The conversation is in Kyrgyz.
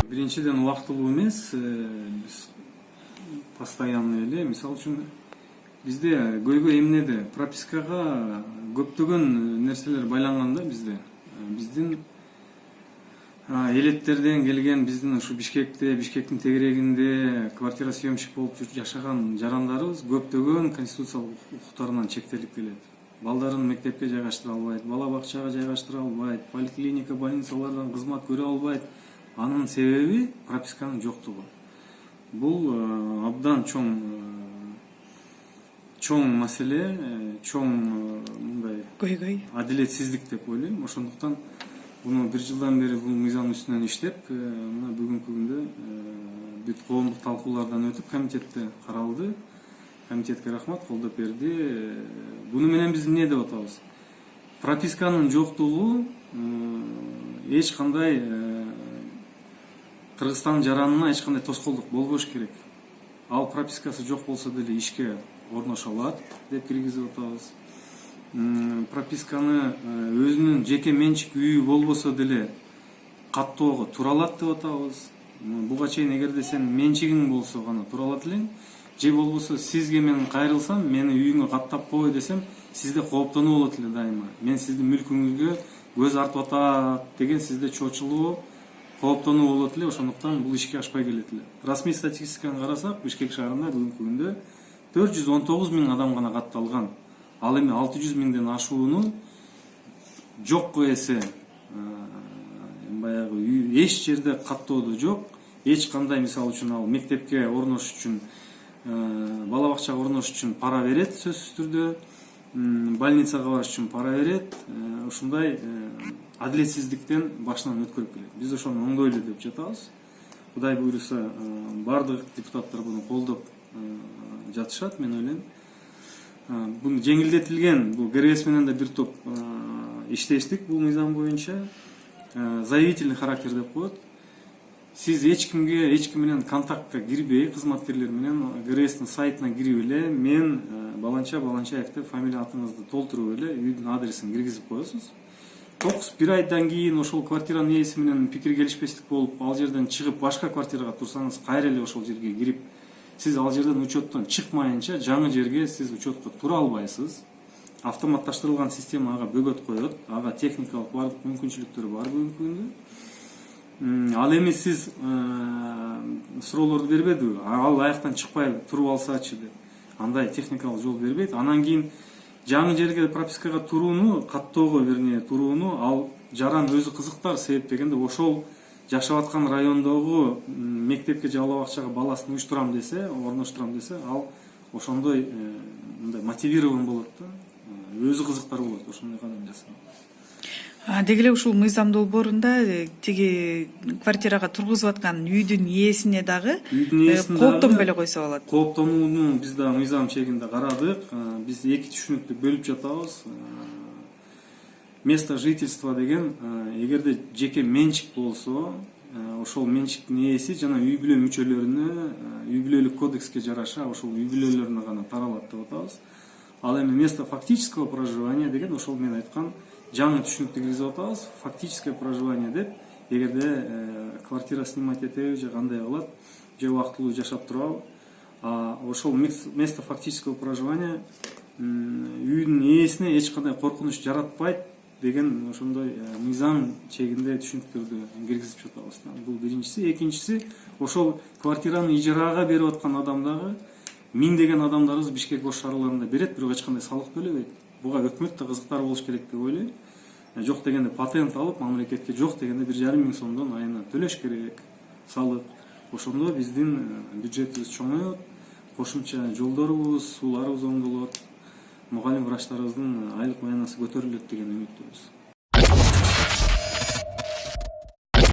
Биринчиден убактылуу эмес, биз постоянный эле, мисалы үчүн бизде көйгөй эмнеде? Пропискага көптөгөн нерселер байланган да бизде. Биздин элеттерден келген, биздин ушу Бишкекте, Бишкектин тегерегинде квартира съемщик болуп жашаган жарандарыбыз көптөгөн конституциялык укуктарынан чектелип келет. Балдарын мектепке жайгаштыра албайт, бала бакчага жайгаштыра албайт, поликлиника, больницалардан кызмат көрө албайт. Анын себеби прописканын жоктугу. Бул абдан чоң маселе, чоң мындай көйгөй, адилетсиздик деп ойлойм. Ошондуктан буну бир жылдан бери бул мыйзам үстүнөн иштеп, мына бүгүнкү күндө бүт коомдук талкуулардан өтүп комитетте каралды. Комитетке рахмат, колдоп берди. Буну менен биз эмне деп атабыз? Прописканын жоктугу эч кандай Кыргызстан жаранына эч кандай тоскоолдук болбош керек. Ал пропискасы жок болсо деле ишке орношо алат деп киргизип атабыз. Прописканы өзүнүн жеке менчик үйү болбосо деле каттоого тура алат деп атабыз. Буга чейин эгерде сен менчигиң болсо гана тура алат элең, же болбосо сизге мен кайрылсам, мени үйүңө каттап кой десем, сизде кооптонуу болот эле дайыма. Мен сиздин мүлкүңүзгө көз артып атат деген сизде чочулуу, кооптонуу болот эле. Ошондуктан бул ишке ашпай келет эле. Расмий статистиканы карасак, Бишкек шаарында бүгүнкү күндө 419 миң адам гана катталган. Ал эми 600 миңден ашууну жокко эсе баягы эч жерде каттоодо жок. Эч кандай, мисалы үчүн ал мектепке орнош үчүн, бала бакчага орнош үчүн пара берет, сөзсүз түрдө, больницага барыш үчүн пара берет. Ушундай адилетсиздиктен башынан өткөрүп келет. Биз ошону оңдойлу деп жатабыз. Кудай буйруса, бардык депутаттар буну колдоп жатышат, мен ойлойм. Бул жеңилдетилген, бул ГРС менен да бир топ иштештик бул мыйзам боюнча. Заявительный характер деп коет. Сиз эч ким менен контактка кирбей, кызматкерлер менен ГРСтин сайтына кирип эле, мен баланчаев деп фамилия атыңызды толтуруп эле үйдүн адресин киргизип коесуз. 9-1 айдан кийин ошол квартиранын ээси менен пикир келишпестик болуп, ал жерден чыгып башка квартирага турсаңыз, кайра эле ошол жерге кирип, сиз ал жерден учеттон чыкмайынча жаңы жерге сиз учетко тура албайсыз. Автоматташтырылган система ага бөгөт коет, ага техникалык бардык мүмкүнчүлүктөрү бар бүгүнкү күндө. Ал эми сиз суроолорду бербедиби? Ал аяктан чыкпай туруп алсачы деп. Андай техникалык жол бербейт. Анан кийин жаңы жерге пропискага турууну, каттоого вернее турууну ал жаран өзү кызыктар. Себеп дегенде ошол жашап аткан райондогу мектепке же бала бакчага баласын уюштурам десе, орноштурам десе, ал ошондой мындай мотивирован болот да. Өзү кызыктар болот ошондой кадам жасап. Деги эле ушул мыйзам долбоорунда тиги квартирага тургузуп аткан үйдүн ээсине дагы кооптонбой эле койсо болот. Кооптонууну биз да мыйзам чегинде карадык. Биз эки түшүнүктү бөлүп жатабыз. Место жительства деген, эгерде жеке менчик болсо, ошол менчиктин ээси жана үй бүлө мүчөлөрүнө, үй бүлөлүк кодекске жараша ошол үй бүлөлөрүнө гана таралат деп атабыз. Ал эми место фактического проживания деген ошол мен айткан жаңы түшүнүктү киргизип атабыз. Фактическое проживание деп, эгерде квартира снимать этеби же кандай кылат, же убактылуу жашап турабы, ошол место фактического проживания үйдүн ээсине эч кандай коркунуч жаратпайт деген ошондой мыйзам чегинде түшүнүктөрдү киргизип жатабыз. Бул биринчиси. Экинчиси, ошол квартираны ижарага берип аткан адам дагы миңдеген адамдарыбыз Бишкек ош шаарларында берет, бирок эч кандай салык төлөбөйт. Буга өкмөт да кызыктар болуш керек деп ойлойм. Жок дегенде патент алып, мамлекетке жок дегенде 1,5 миң сомдон айына төлөш керек салык. Ошондо биздин бюджетибиз чоңоет, кошумча жолдорубуз, сууларыбыз оңдолот, мугалим врачтарыбыздын айлык маянасы көтөрүлөт деген үмүттөбүз.